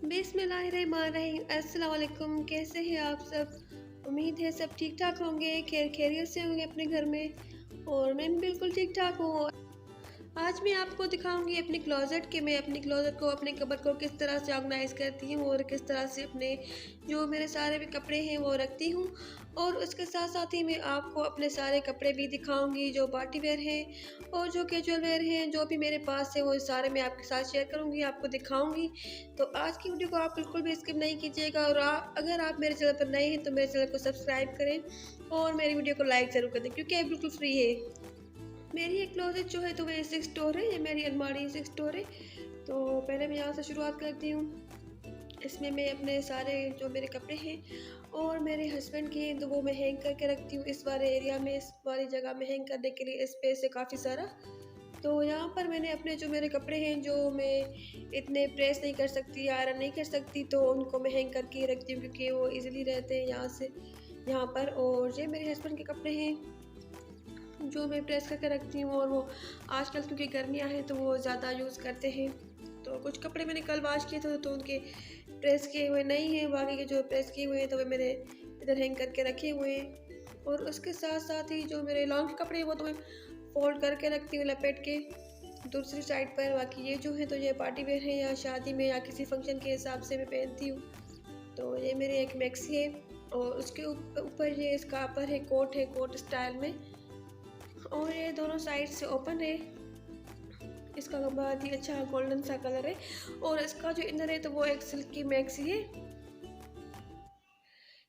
बिस्मिल्लाहिर्रहमानिर्रहीम। अस्सलाम वालेकुम। कैसे हैं आप सब? उम्मीद है सब ठीक ठाक होंगे, खैरियत से होंगे अपने घर में। और मैं भी बिल्कुल ठीक ठाक हूँ। आज मैं आपको दिखाऊंगी अपने क्लोज़ेट कि मैं अपने क्लोज़ेट को, अपने कबर्ड को किस तरह से ऑर्गेनाइज़ करती हूँ और किस तरह से अपने जो मेरे सारे भी कपड़े हैं वो रखती हूँ। और उसके साथ साथ ही मैं आपको अपने सारे कपड़े भी दिखाऊंगी जो पार्टी वेयर हैं और जो कैजुअल वेयर हैं, जो भी मेरे पास है वो सारे मैं आपके साथ शेयर करूँगी, आपको दिखाऊँगी। तो आज की वीडियो को आप बिल्कुल भी स्किप नहीं कीजिएगा। और अगर आप मेरे चैनल पर नए हैं तो मेरे चैनल को सब्सक्राइब करें और मेरी वीडियो को लाइक ज़रूर कर दें, क्योंकि ये बिल्कुल फ्री है। मेरी एक क्लोज़ेट जो है तो वो 6 डोर है, ये मेरी अलमारी 6 डोर है। तो पहले मैं यहाँ से शुरुआत करती हूँ। इसमें मैं अपने सारे जो मेरे कपड़े हैं और मेरे हस्बैंड के हैं तो वो मैं हैंग करके रखती हूँ इस वाले एरिया में, इस वाली जगह में हैंग करने के लिए स्पेस है काफ़ी सारा। तो यहाँ पर मैंने अपने जो मेरे कपड़े हैं जो मैं इतने प्रेस नहीं कर सकती, आयरन नहीं कर सकती, तो उनको मैं हैंग करके ही रखती हूँ क्योंकि वो ईज़िली रहते हैं यहाँ से यहाँ पर। और ये मेरे हस्बैंड के कपड़े हैं जो मैं प्रेस करके रखती हूँ, और वो आजकल क्योंकि गर्मियाँ हैं तो वो ज़्यादा यूज़ करते हैं। तो कुछ कपड़े मैंने कल वॉश किए थे तो उनके प्रेस किए हुए नहीं हैं, बाकी के जो प्रेस किए हुए हैं तो वे मैंने इधर हैंग करके रखे हुए हैं। और उसके साथ साथ ही जो मेरे लॉन्ग के कपड़े हैं वो तो मैं फोल्ड करके रखती हूँ लपेट के दूसरी साइड पर। बाकी ये जो है तो ये पार्टी वेयर है या शादी में या किसी फंक्शन के हिसाब से मैं पहनती हूँ। तो ये मेरे एक मैक्सी है और उसके ऊपर ये इसका अपर है, कोट है, कोट स्टाइल में। और ये दोनों साइड से ओपन है। इसका बहुत ही अच्छा गोल्डन सा कलर है। और इसका जो इनर है तो वो एक सिल्क की मैक्सी है।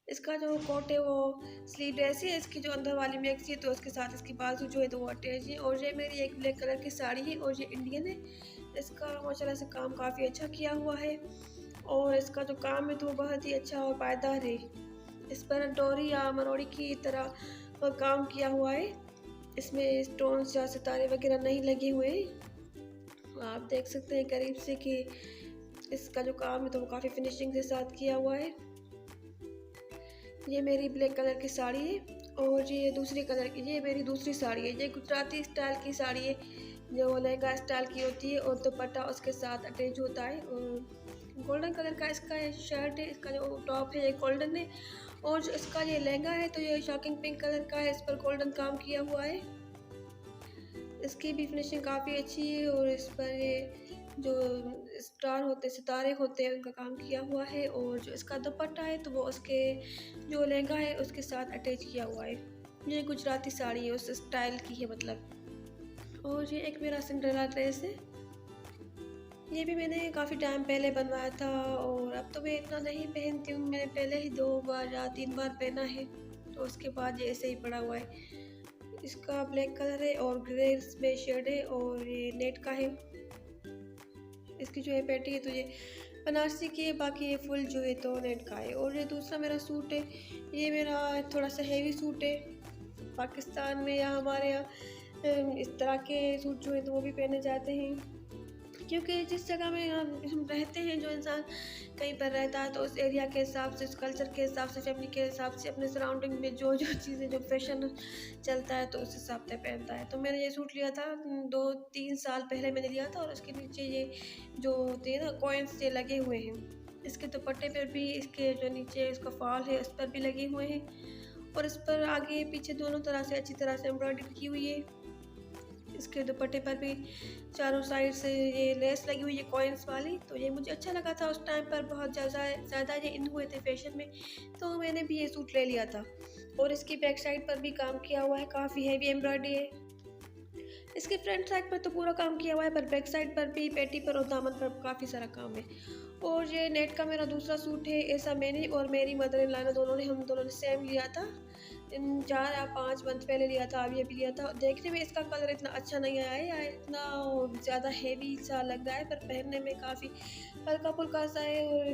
इसका जो कोट है वो स्लीवलेस है। इसकी जो अंदर वाली मैक्सी है तो उसके साथ इसकी बाजू जो है तो वो अटैच है। और ये मेरी एक ब्लैक कलर की साड़ी है और ये इंडियन है। इसका माशाल्लाह से काम काफ़ी अच्छा किया हुआ है और इसका जो काम है तो वो बहुत ही अच्छा और पायदार है। इस पर डोरी या मरोड़ी की तरह काम किया हुआ है। इसमें स्टोन्स या सितारे वगैरह नहीं लगे हुए हैं। आप देख सकते हैं करीब से कि इसका जो काम है तो वो काफ़ी फिनिशिंग के साथ किया हुआ है। ये मेरी ब्लैक कलर की साड़ी है और ये दूसरी कलर की, ये मेरी दूसरी साड़ी है। ये गुजराती स्टाइल की साड़ी है जो लहंगा स्टाइल की होती है और दुपट्टा उसके साथ अटैच होता है। और गोल्डन कलर का इसका शर्ट है, इसका जो टॉप है ये गोल्डन है। और जो इसका ये लहंगा है तो ये शॉकिंग पिंक कलर का है, इस पर गोल्डन काम किया हुआ है। इसकी भी फिनिशिंग काफ़ी अच्छी है और इस पर ये जो स्टार होते, सितारे होते हैं, उनका काम किया हुआ है। और जो इसका दुपट्टा है तो वो उसके जो लहंगा है उसके साथ अटैच किया हुआ है। ये गुजराती साड़ी है, उस स्टाइल की है मतलब। और ये एक मेरा सिंड्रेला ड्रेस है। ये भी मैंने काफ़ी टाइम पहले बनवाया था और अब तो मैं इतना नहीं पहनती हूँ। मैंने पहले ही 2 बार या 3 बार पहना है तो उसके बाद ये ऐसे ही पड़ा हुआ है। इसका ब्लैक कलर है और ग्रे में शेड है और ये नेट का है। इसकी जो है पैटी है तो ये बनारसी की है, बाकी ये फुल जो है तो नेट का है। और ये दूसरा मेरा सूट है, ये मेरा थोड़ा सा हैवी सूट है। पाकिस्तान में या हमारे यहाँ इस तरह के सूट जो है तो वो भी पहने जाते हैं, क्योंकि जिस जगह में हम रहते हैं, जो इंसान कहीं पर रहता है तो उस एरिया के हिसाब से, उस कल्चर के हिसाब से, फैमिली के हिसाब से, अपने सराउंडिंग में जो जो चीज़ें, जो फैशन चलता है तो उस हिसाब से पहनता है। तो मैंने ये सूट लिया था 2-3 साल पहले मैंने लिया था और उसके नीचे ये जो होते हैं ना कॉइन्स ये लगे हुए हैं। इसके दुपट्टे पर भी, इसके जो नीचे इसका फॉल है उस पर भी लगे हुए हैं और इस पर आगे पीछे दोनों तरह से अच्छी तरह से एम्ब्रॉयडरी की हुई है। इसके दुपट्टे पर भी चारों साइड से ये लेस लगी हुई है कॉइन्स वाली। तो ये मुझे अच्छा लगा था उस टाइम पर, बहुत ज़्यादा ये इन हुए थे फैशन में, तो मैंने भी ये सूट ले लिया था। और इसकी बैक साइड पर भी काम किया हुआ है, काफ़ी हैवी एम्ब्रॉयडरी है। इसके फ्रंट साइड पर तो पूरा काम किया हुआ है, पर बैक साइड पर भी, पेटी पर और दामन पर काफ़ी सारा काम है। और ये नेट का मेरा दूसरा सूट है। ऐसा मैंने और मेरी मदर इन लॉ ने हम दोनों ने सेम लिया था। 4 या 5 मंथ पहले लिया था, अभी लिया था। देखने में इसका कलर इतना अच्छा नहीं आया है या इतना ज़्यादा हेवी सा लग रहा है, पर पहनने में काफ़ी हल्का फुल्का सा है और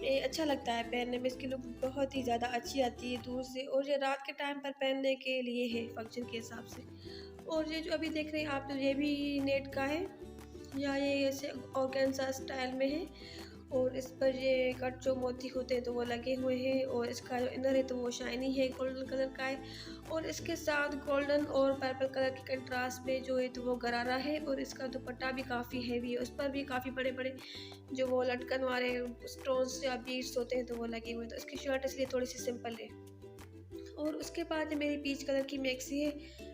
ये अच्छा लगता है पहनने में। इसकी लुक बहुत ही ज़्यादा अच्छी आती है दूर से, और ये रात के टाइम पर पहनने के लिए है फंक्शन के हिसाब से। और ये जो अभी देख रहे हैं आप, तो ये भी नेट का है या ये ऐसे ऑर्गेन्जा स्टाइल में है। और इस पर ये कट जो मोती होते हैं तो वो लगे हुए हैं, और इसका जो इनर है तो वो शाइनी है, गोल्डन कलर का है, और इसके साथ गोल्डन और पर्पल कलर के कंट्रास्ट में जो है तो वो गरारा है, और इसका दुपट्टा भी काफ़ी हैवी है, उस पर भी काफ़ी बड़े बड़े जो वो लटकन वाले स्टोन्स या बीड्स होते हैं तो वो लगे हुए हैं। तो इसकी शर्ट इसलिए थोड़ी सी सिंपल है। और उसके बाद मेरी पीच कलर की मैक्सी है,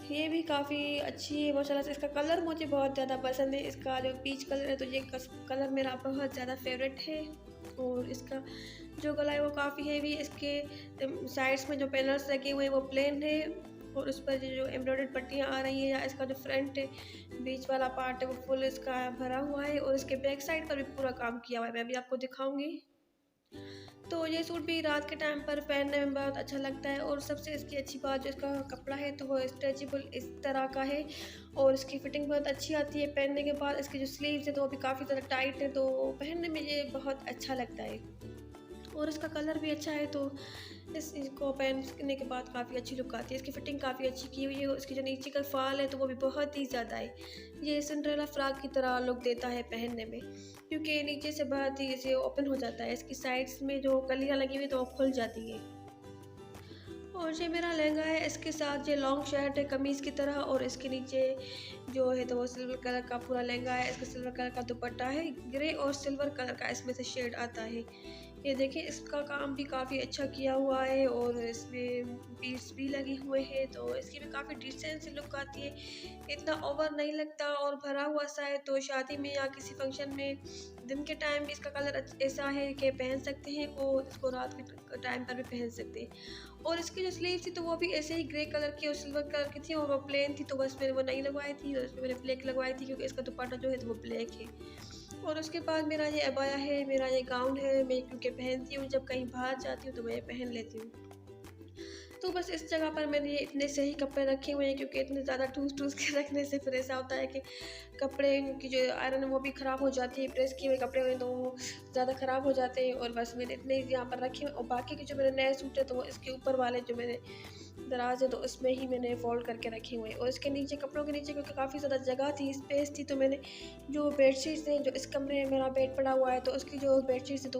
ये भी काफ़ी अच्छी है माशाल्लाह से। इसका कलर मुझे बहुत ज़्यादा पसंद है, इसका जो पीच कलर है तो ये कलर मेरा बहुत ज़्यादा फेवरेट है। और इसका जो गला है वो काफ़ी हैवी, इसके साइड्स में जो पैनल्स लगे हुए हैं वो प्लेन है, और उस पर जो एम्ब्रॉयडर्ड पट्टियाँ आ रही हैं, या इसका जो फ्रंट है बीच वाला पार्ट है वो फुल इसका भरा हुआ है, और इसके बैक साइड पर भी पूरा काम किया हुआ है, मैं अभी आपको दिखाऊंगी। तो ये सूट भी रात के टाइम पर पहनने में बहुत अच्छा लगता है, और सबसे इसकी अच्छी बात जो इसका कपड़ा है तो वो स्ट्रेचेबल इस तरह का है, और इसकी फिटिंग बहुत अच्छी आती है पहनने के बाद। इसकी जो स्लीव्स है तो वो भी काफ़ी ज़्यादा टाइट है, तो पहनने में ये बहुत अच्छा लगता है, और इसका कलर भी अच्छा है, तो इसको पहनने के बाद काफ़ी अच्छी लुक आती है। इसकी फिटिंग काफ़ी अच्छी की हुई है, और इसकी जो नीचे का फाल है तो वो भी बहुत ही ज़्यादा है, ये सिंड्रेला फ्रॉक की तरह लुक देता है पहनने में, क्योंकि नीचे से बहुत ही इसे ओपन हो जाता है, इसकी साइड्स में जो कलियाँ लगी हुई तो वो खुल जाती है। और ये मेरा लहंगा है, इसके साथ ये लॉन्ग शर्ट है कमीज़ की तरह, और इसके नीचे जो है तो वो सिल्वर कलर का पूरा लहंगा है, इसका सिल्वर कलर का दुपट्टा है, ग्रे और सिल्वर कलर का इसमें से शेड आता है। ये देखिए इसका काम भी काफ़ी अच्छा किया हुआ है, और इसमें बीड्स भी लगे हुए हैं, तो इसकी भी काफ़ी डिसेंट सी लुक आती है, इतना ओवर नहीं लगता, और भरा हुआ सा है, तो शादी में या किसी फंक्शन में दिन के टाइम भी इसका कलर ऐसा है कि पहन सकते हैं, और इसको रात के टाइम पर भी पहन सकते हैं। और इसकी जो स्लीव थी तो वो भी ऐसे ही ग्रे कलर की और सिल्वर कलर की थी, और वो प्लेन थी, तो बस मैंने वो नहीं लगवाई थी, और उसमें मैंने ब्लैक लगवाई थी, क्योंकि इसका दुपट्टा जो है तो वो ब्लैक है। और उसके बाद मेरा ये अबाया है, मेरा ये गाउन है, मैं क्योंकि पहनती हूँ जब कहीं बाहर जाती हूँ तो मैं ये पहन लेती हूँ। तो बस इस जगह पर मैंने ये इतने सही कपड़े रखे हुए हैं, क्योंकि इतने ज़्यादा ठूस ठूस के रखने से फिर ऐसा होता है कि कपड़े की जो आयरन है वो भी ख़राब हो जाती है, प्रेस किए हुए कपड़े हुए तो वो ज़्यादा ख़राब हो जाते हैं। और बस मैंने इतने ही यहाँ पर रखे हुए, और बाकी के जो मेरे नए सूट है तो वो इसके ऊपर वाले जो मेरे दराज है तो उसमें ही मैंने फोल्ड करके रखे हुए हैं। और इसके नीचे कपड़ों के नीचे क्योंकि काफ़ी ज़्यादा जगह थी, स्पेस थी, तो मैंने जो बेडशीट्स हैं, जो इस कमरे में मेरा बेड पड़ा हुआ है तो उसकी जो बेडशीट्स है तो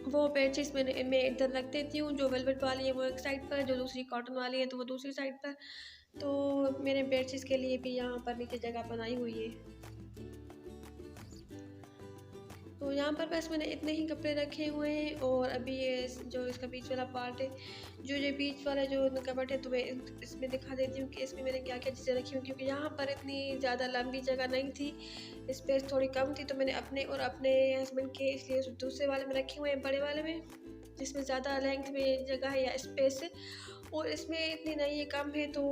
वो बेडशीट्स मैं इधर रख देती हूँ। जो वेलवेट वाली है वो एक साइड पर, जो दूसरी कॉटन वाली है तो वो दूसरी साइड पर। तो मैंने बेडशीट्स के लिए भी यहाँ पर नीचे जगह बनाई हुई है। तो यहाँ पर बस मैंने इतने ही कपड़े रखे हुए हैं। और अभी ये जो इसका बीच वाला पार्ट है, जो ये बीच वाला जो कबर्ड है, तो मैं इसमें दिखा देती हूँ कि इसमें मैंने क्या क्या चीज़ें रखी हुई, क्योंकि यहाँ पर इतनी ज़्यादा लंबी जगह नहीं थी, स्पेस थोड़ी कम थी, तो मैंने अपने और अपने हस्बैंड के इसलिए दूसरे वाले में रखे हुए हैं, बड़े वाले में, जिसमें ज़्यादा लेंथ में जगह है या स्पेस है। और इसमें इतनी नहीं है, कम है, तो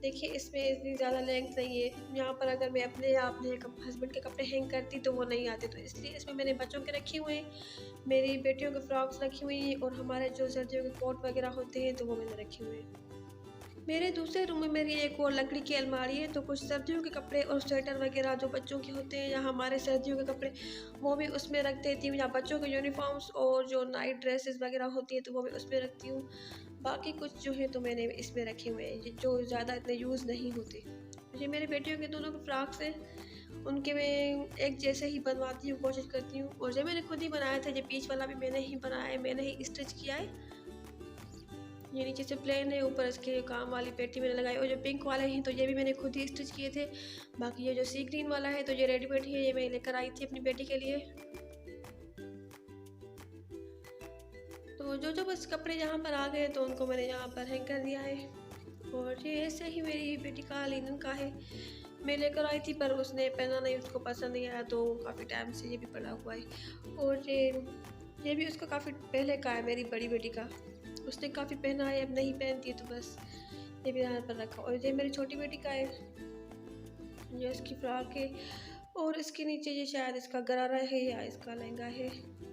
देखिए इसमें इतनी ज़्यादा लेंथ नहीं है। यहाँ पर अगर मैं अपने या अपने हस्बैंड के कपड़े हैंग करती तो वो नहीं आते, तो इसलिए इसमें मैंने बच्चों के रखे हुए हैं, मेरी बेटियों के फ्रॉक्स रखी हुई हैं, और हमारे जो सर्दियों के कोट वगैरह होते हैं तो वो मैंने रखे हुए हैं। मेरे दूसरे रूम में मेरी एक और लकड़ी की अलमारी है, तो कुछ सर्दियों के कपड़े और स्वेटर वगैरह जो बच्चों के होते हैं या हमारे सर्दियों के कपड़े वो भी उसमें रख देती हूँ, या बच्चों के यूनिफॉर्म्स और जो नाइट ड्रेसेस वगैरह होती है तो वो भी उसमें रखती हूँ। बाकी कुछ जो है तो मैंने इसमें रखे हुए हैं जो ज़्यादा इतने यूज़ नहीं होते। ये मेरे बेटियों के दोनों के फ्रॉक्स हैं, उनके मैं एक जैसे ही बनवाती हूँ, कोशिश करती हूँ। और जो मैंने खुद ही बनाया था, ये बीच वाला भी मैंने ही बनाया है, मैंने ही स्टिच किया है। ये नीचे से प्लेन है, ऊपर इसके काम वाली पेटी मैंने लगाई। और जो पिंक वाले हैं तो ये भी मैंने खुद ही स्टिच किए थे। बाकी ये जो सी ग्रीन वाला है तो ये रेडीमेड ही है, ये मैं लेकर आई थी अपनी बेटी के लिए। तो जो बस कपड़े यहाँ पर आ गए तो उनको मैंने यहाँ पर हैंग कर दिया है। और ये ऐसे ही मेरी बेटी का लिनन का है, मैं लेकर आई थी पर उसने पहना नहीं, उसको पसंद नहीं आया, तो काफ़ी टाइम से ये भी पड़ा हुआ है। और ये भी उसका काफ़ी पहले का है, मेरी बड़ी बेटी का, उसने काफ़ी पहना है, अब नहीं पहनती, तो बस ये भी यहाँ पर रखा। और ये मेरी छोटी बेटी का है, ये इसकी फ्रॉक है, और इसके नीचे ये शायद इसका गरारा है या इसका लहंगा है,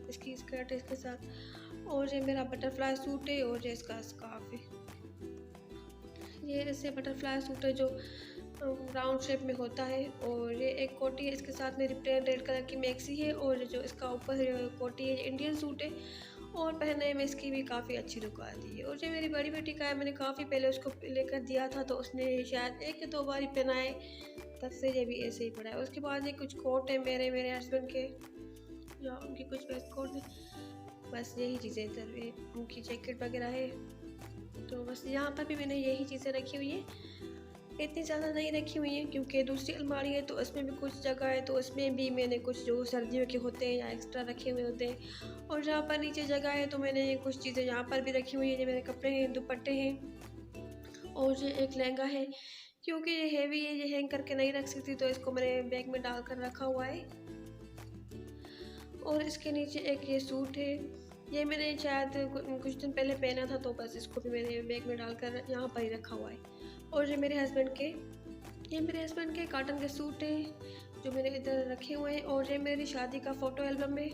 इसकी स्कर्ट है इसके साथ। और ये मेरा बटरफ्लाई सूट है, और ये इसका स्कार्फ है। ये ऐसे बटरफ्लाई सूट है जो राउंड शेप में होता है। और ये एक कोटी है, इसके साथ मेरी प्लेन रेड कलर की मैक्सी है, और जो इसका ऊपर कोटी है ये इंडियन सूट है, और पहनने में इसकी भी काफ़ी अच्छी लुक आती है। और जो मेरी बड़ी बेटी का है, मैंने काफ़ी पहले उसको लेकर दिया था, तो उसने शायद 1 या 2 बार ही पहना है, तब से ये भी ऐसे ही पड़ा है। उसके बाद ये कुछ कोट है मेरे हस्बैंड के, या उनकी कुछ वेस्ट कोट है, बस यही चीज़ें इधर है, उनकी जैकेट वगैरह है। तो बस यहाँ पर भी मैंने यही चीज़ें रखी हुई हैं। इतनी ज़्यादा नहीं रखी हुई हैं क्योंकि दूसरी अलमारी है तो उसमें भी कुछ जगह है, तो उसमें भी मैंने कुछ जो सर्दियों के होते हैं या एक्स्ट्रा रखे हुए होते हैं। और जहाँ पर नीचे जगह है तो मैंने ये कुछ चीज़ें यहाँ पर भी रखी हुई हैं, ये मेरे कपड़े हैं, दुपट्टे हैं और ये एक लहंगा है। क्योंकि ये हैवी है, ये हैंग करके नहीं रख सकती, तो इसको मैंने बैग में डाल कर रखा हुआ है। और इसके नीचे एक ये सूट है, ये मैंने शायद कुछ दिन पहले पहना था, तो बस इसको भी मैंने बैग में डालकर यहाँ पर ही रखा हुआ है। और ये मेरे हस्बैंड के कॉटन के सूट हैं जो मैंने इधर रखे हुए हैं। और ये मेरी शादी का फ़ोटो एल्बम है।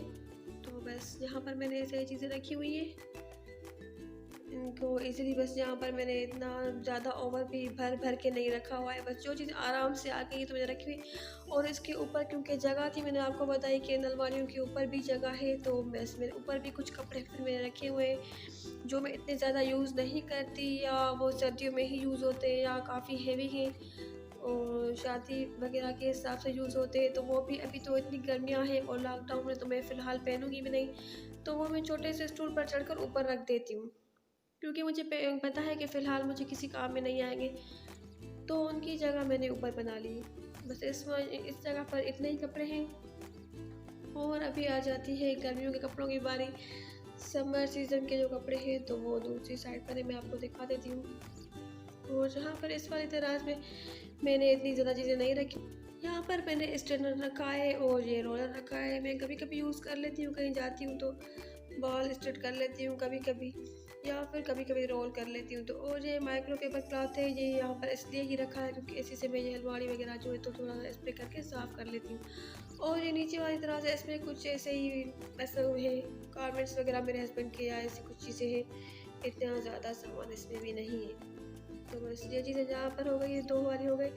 तो बस यहाँ पर मैंने ऐसे चीज़ें रखी हुई हैं इनको इजीली, बस यहाँ पर मैंने इतना ज़्यादा ओवर भी भर भर के नहीं रखा हुआ है, बस जो चीज़ आराम से आ गई तो मैंने रखी हुई। और इसके ऊपर क्योंकि जगह थी, मैंने आपको बताई कि अलमारियों के ऊपर भी जगह है, तो बस मेरे ऊपर भी कुछ कपड़े फिर मैंने रखे हुए हैं जो मैं इतने ज़्यादा यूज़ नहीं करती, या वो सर्दियों में ही यूज़ होते हैं या काफ़ी हेवी हैं और शादी वगैरह के हिसाब से यूज़ होते हैं। तो वो भी अभी तो इतनी गर्मियाँ हैं और लॉकडाउन में तो मैं फ़िलहाल पहनूँगी भी नहीं, तो वो मैं छोटे से स्टूल पर चढ़कर ऊपर रख देती हूँ क्योंकि मुझे पता है कि फ़िलहाल मुझे किसी काम में नहीं आएंगे, तो उनकी जगह मैंने ऊपर बना ली। बस इस जगह पर इतने ही कपड़े हैं। और अभी आ जाती है गर्मियों के कपड़ों की बारी। समर सीज़न के जो कपड़े हैं तो वो दूसरी साइड पर है, मैं आपको दिखा देती हूँ। और जहाँ पर इस वाली दराज में मैंने इतनी ज़्यादा चीज़ें नहीं रखी, यहाँ पर मैंने स्ट्रेनर रखा है और ये रोलर रखा है। मैं कभी कभी यूज़ कर लेती हूँ, कहीं जाती हूँ तो बाल स्ट्रेट कर लेती हूँ कभी कभी, या फिर कभी कभी रोल कर लेती हूँ। तो और ये माइक्रो पेपर क्लॉथ है, ये यहाँ पर इसलिए ही रखा है क्योंकि इसी से मैं ये अलमारी वगैरह जो है तो थोड़ा सा स्प्रे करके साफ़ कर लेती हूँ। और ये नीचे वाली तरह से इसमें कुछ ऐसे ही ऐसे है गारमेंट्स वगैरह मेरे हस्बैंड के, या ऐसी कुछ चीज़ें हैं, इतना ज़्यादा सामान इसमें भी नहीं है। तो बस ये चीज़ें जहाँ पर हो गई, ये दो वाली हो गई।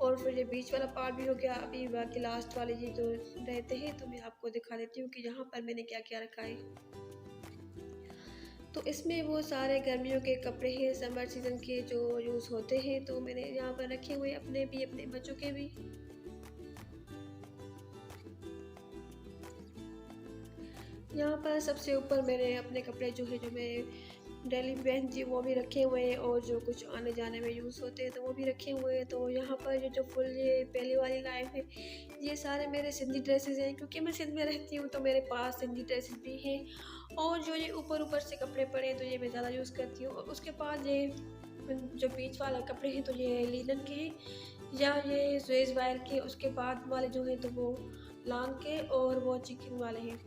और फिर ये बीच वाला पार्ट भी हो गया। अभी बाकी लास्ट वाले ये जो रहते हैं तो मैं आपको दिखा देती हूँ कि यहाँ पर मैंने क्या क्या रखा है। तो इसमें वो सारे गर्मियों के कपड़े हैं, समर सीज़न के जो यूज़ होते हैं, तो मैंने यहाँ पर रखे हुए अपने भी अपने बच्चों के भी। यहाँ पर सबसे ऊपर मैंने अपने कपड़े जो है जो मैं डेली पहनती हूँ वो भी रखे हुए हैं, और जो कुछ आने जाने में यूज़ होते हैं तो वो भी रखे हुए हैं। तो यहाँ पर ये जो फुल ये पहली वाली लाइन है, ये सारे मेरे सिंधी ड्रेसेस हैं क्योंकि मैं सिंध में रहती हूँ, तो मेरे पास सिंधी ड्रेसेस भी हैं। और जो ये ऊपर ऊपर से कपड़े पड़े हैं तो ये मैं ज़्यादा यूज़ करती हूँ। और उसके बाद ये जो बीच वाला कपड़े हैं तो ये लिनन के हैं, या ये स्वेज वायर के। उसके बाद वाले जो हैं तो वो लान के और वो चिकन वाले हैं।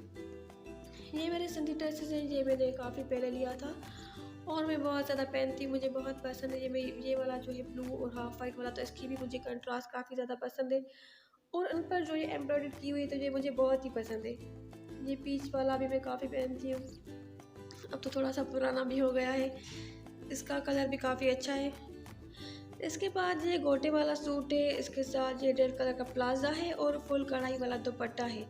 ये मेरे सिंधी ड्रेसेस हैं, ये मैंने काफ़ी पहले लिया था और मैं बहुत ज़्यादा पहनती हूँ, मुझे बहुत पसंद है। ये वाला जो है ब्लू और हाफ वाइट वाला, तो इसकी भी मुझे कंट्रास्ट काफ़ी ज़्यादा पसंद है। और उन पर जो ये एम्ब्रॉयडरी की हुई है तो ये मुझे बहुत ही पसंद है। ये पीच वाला भी मैं काफ़ी पहनती हूँ, अब तो थोड़ा सा पुराना भी हो गया है। इसका कलर भी काफ़ी अच्छा है। इसके बाद ये गोटे वाला सूट है, इसके साथ ये रेड कलर का प्लाज़ा है और फुल कढ़ाई वाला दुपट्टा है।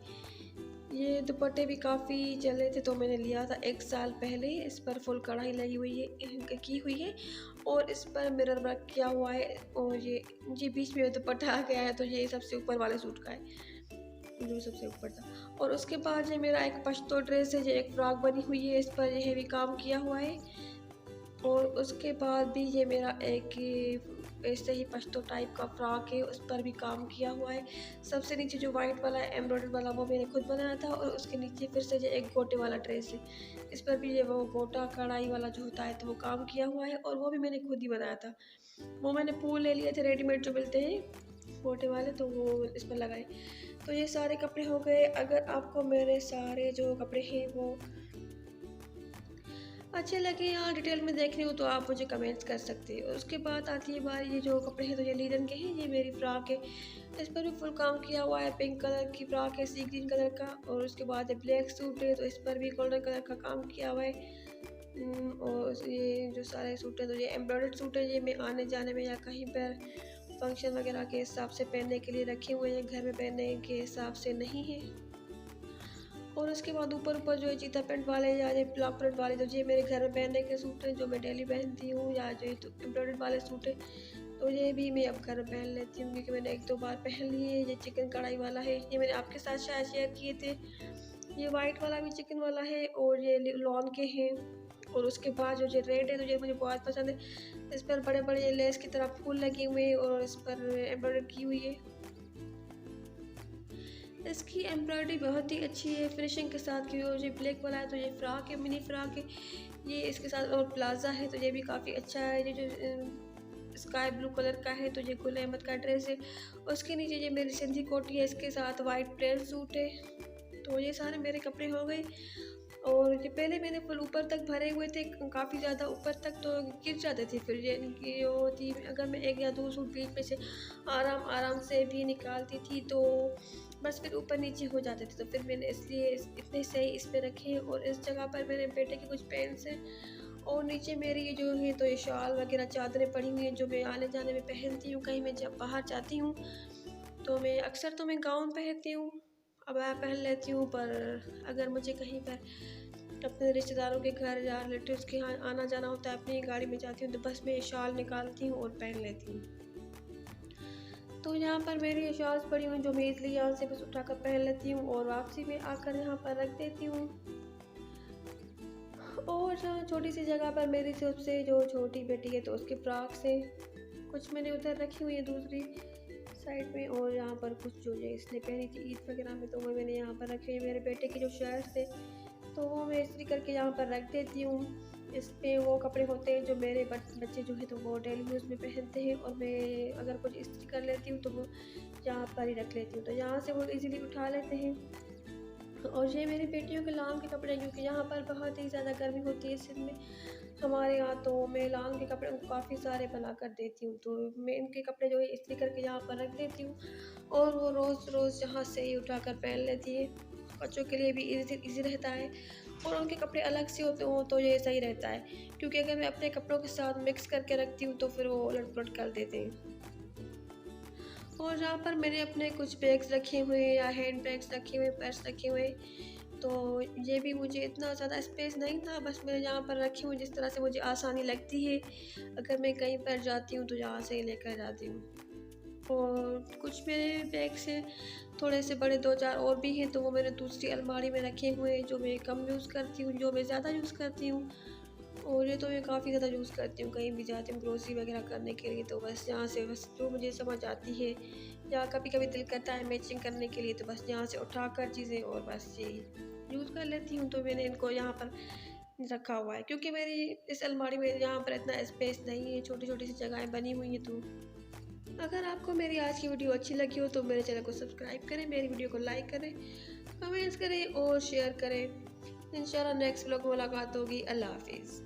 ये दुपट्टे भी काफ़ी चले थे तो मैंने लिया था 1 साल पहले। इस पर फुल कढ़ाई लगी हुई है, की हुई है, और इस पर मिरर वर्क किया हुआ है। और ये बीच में दुपट्टा आ गया है, तो ये सबसे ऊपर वाले सूट का है जो सबसे ऊपर था। और उसके बाद ये मेरा एक पश्तो ड्रेस है, ये एक फ्रॉक बनी हुई है, इस पर ये हेवी काम किया हुआ है। और उसके बाद भी ये मेरा एक ऐसे ही पश्तो टाइप का फ्रॉक है, उस पर भी काम किया हुआ है। सबसे नीचे जो वाइट वाला एम्ब्रॉयडरी वाला वो मैंने खुद बनाया था, और उसके नीचे फिर से ये एक गोटे वाला ड्रेस है, इस पर भी ये वो गोटा कढ़ाई वाला जो होता है तो वो काम किया हुआ है, और वो भी मैंने खुद ही बनाया था। वो मैंने फूल ले लिए थे रेडीमेड जो मिलते हैं गोटे वाले, तो वो इस पर लगाए। तो ये सारे कपड़े हो गए। अगर आपको मेरे सारे जो कपड़े हैं वो अच्छे लगे या डिटेल में देखने हो तो आप मुझे कमेंट्स कर सकते हैं। और उसके बाद आती है बात, ये जो कपड़े हैं तो ये लिनन के हैं, ये मेरी फ्रॉक है, इस पर भी फुल काम किया हुआ है। पिंक कलर की फ्रॉक है, सी ग्रीन कलर का। और उसके बाद ये ब्लैक सूट है, तो इस पर भी गोल्डन कलर का काम किया हुआ है। और ये जो सारे सूट हैं तो ये एम्ब्रॉयडर्ड सूट है, ये मैं आने जाने में या कहीं पर फंक्शन वगैरह के हिसाब से पहनने के लिए रखे हुए हैं, घर में पहनने के हिसाब से नहीं है। और उसके बाद ऊपर जो है चीता पेंट वाले या ये ब्लॉक प्रिंट वाले, तो ये मेरे घर में पहनने के सूट हैं जो मैं डेली पहनती हूँ, या जो तो एम्ब्रॉयडर्ड वाले सूट है तो ये भी मैं अब घर में पहन लेती हूँ क्योंकि मैंने 1-2 बार पहन लिए। ये चिकन कढ़ाई वाला है, ये मैंने आपके साथ शायद शेयर किए थे। ये वाइट वाला भी चिकन वाला है और ये लॉन के हैं। और उसके बाद जो ये रेड है तो ये मुझे बहुत पसंद है। इस पर बड़े बड़े लेस की तरह फूल लगे हुए हैं और इस पर एम्ब्रॉयडरी की हुई है। इसकी एम्ब्रॉयडरी बहुत ही अच्छी है फिनिशिंग के साथ की। और ये ब्लैक वाला है तो ये फ्रॉक है, मिनी फ्रॉक है ये इसके साथ। और प्लाजा है तो ये भी काफ़ी अच्छा है। ये जो स्काई ब्लू कलर का है तो ये गुल अहमद का ड्रेस है। उसके नीचे ये मेरी सिंधी कोटी है, इसके साथ वाइट प्लेन सूट है। तो ये सारे मेरे कपड़े हो गए। और ये पहले मैंने फुल ऊपर तक भरे हुए थे, काफ़ी ज़्यादा ऊपर तक तो गिर जाते थे। फिर ये इनकी जो होती, अगर मैं एक या दो सूट बीच में से आराम से भी निकालती थी तो बस फिर ऊपर नीचे हो जाते थे। तो फिर मैंने इसलिए इतने सही इसमें रखे। और इस जगह पर मेरे बेटे के कुछ पैंट्स हैं और नीचे मेरी ये जो है तो ये शॉल वगैरह चादरें पड़ी हुई हैं जो मैं आने जाने में पहनती हूँ। कहीं मैं जब बाहर जाती हूँ तो मैं अक्सर तो मैं गाउन पहनती हूँ, अब मैं पहन लेती हूँ। पर अगर मुझे कहीं पर अपने रिश्तेदारों के घर या रिलेटिव्स के यहाँ आना जाना होता है, अपनी गाड़ी में जाती हूँ तो बस मैं ये शॉल निकालती हूँ और पहन लेती हूँ। तो यहाँ पर मेरी ये शॉल्स पड़ी हुई जो मैं इसलिए यहाँ से बस उठाकर पहन लेती हूँ और वापसी में आकर यहाँ पर रख देती हूँ। और जहाँ छोटी सी जगह पर मेरी सबसे जो छोटी बेटी है तो उसके फ्रॉक से कुछ मैंने उधर रखी हुई है दूसरी साइड में। और यहाँ पर कुछ जो ये इसने पहनी थी ईद वगैरह में तो वो मैंने यहाँ पर रखे हुए। मेरे बेटे के जो शर्ट्स थे तो वो मैं इस्त्री करके यहाँ पर रख देती हूँ। इस पे वो कपड़े होते हैं जो मेरे बच्चे जो है तो वो डेली यूज़ में पहनते हैं और मैं अगर कुछ इस्त्री कर लेती हूँ तो वो यहाँ पर ही रख लेती हूँ, तो यहाँ से वो इजीली उठा लेते हैं। और ये मेरी बेटियों के लॉन्ग के कपड़े, क्योंकि यहाँ पर बहुत ही ज़्यादा गर्मी होती है सिंध में हमारे यहाँ, तो मैं लॉन्ग के कपड़े उनको काफ़ी सारे बना कर देती हूँ। तो मैं इनके कपड़े जो है इस्त्री करके यहाँ पर रख देती हूँ और वो रोज़ यहाँ से ही उठा कर पहन लेती है। बच्चों के लिए भी इजी रहता है और उनके कपड़े अलग से होते हो तो ये सही रहता है, क्योंकि अगर मैं अपने कपड़ों के साथ मिक्स करके रखती हूँ तो फिर वो उलट पुलट कर देते हैं। और यहाँ पर मैंने अपने कुछ बैग्स रखे हुए या हैंड बैग्स रखे हुए, पर्स रखे हुए। तो ये भी मुझे इतना ज़्यादा स्पेस नहीं था, बस मैंने यहाँ पर रखी हूँ जिस तरह से मुझे आसानी लगती है। अगर मैं कहीं पर जाती हूँ तो यहाँ से लेकर जाती हूँ। और कुछ मेरे बैग्स हैं थोड़े से बड़े, 2-4 और भी हैं तो वो मैंने दूसरी अलमारी में रखे हुए हैं जो मैं कम यूज़ करती हूँ, जो मैं ज़्यादा यूज़ करती हूँ। और ये तो मैं काफ़ी ज़्यादा यूज़ करती हूँ, कहीं भी जाती हूँ ग्रोसरी वगैरह करने के लिए तो बस यहाँ से बस जो मुझे समझ आती है, या कभी कभी दिल करता है मैचिंग करने के लिए तो बस यहाँ से उठा कर चीज़ें और बस यही यूज़ कर लेती हूँ। तो मैंने इनको यहाँ पर रखा हुआ है क्योंकि मेरी इस अलमारी में यहाँ पर इतना स्पेस नहीं है, छोटी छोटी सी जगहें बनी हुई हैं। तो अगर आपको मेरी आज की वीडियो अच्छी लगी हो तो मेरे चैनल को सब्सक्राइब करें, मेरी वीडियो को लाइक करें, कमेंट्स करें और शेयर करें। इंशाल्लाह नेक्स्ट व्लॉग में मुलाकात होगी। अल्लाह हाफिज़।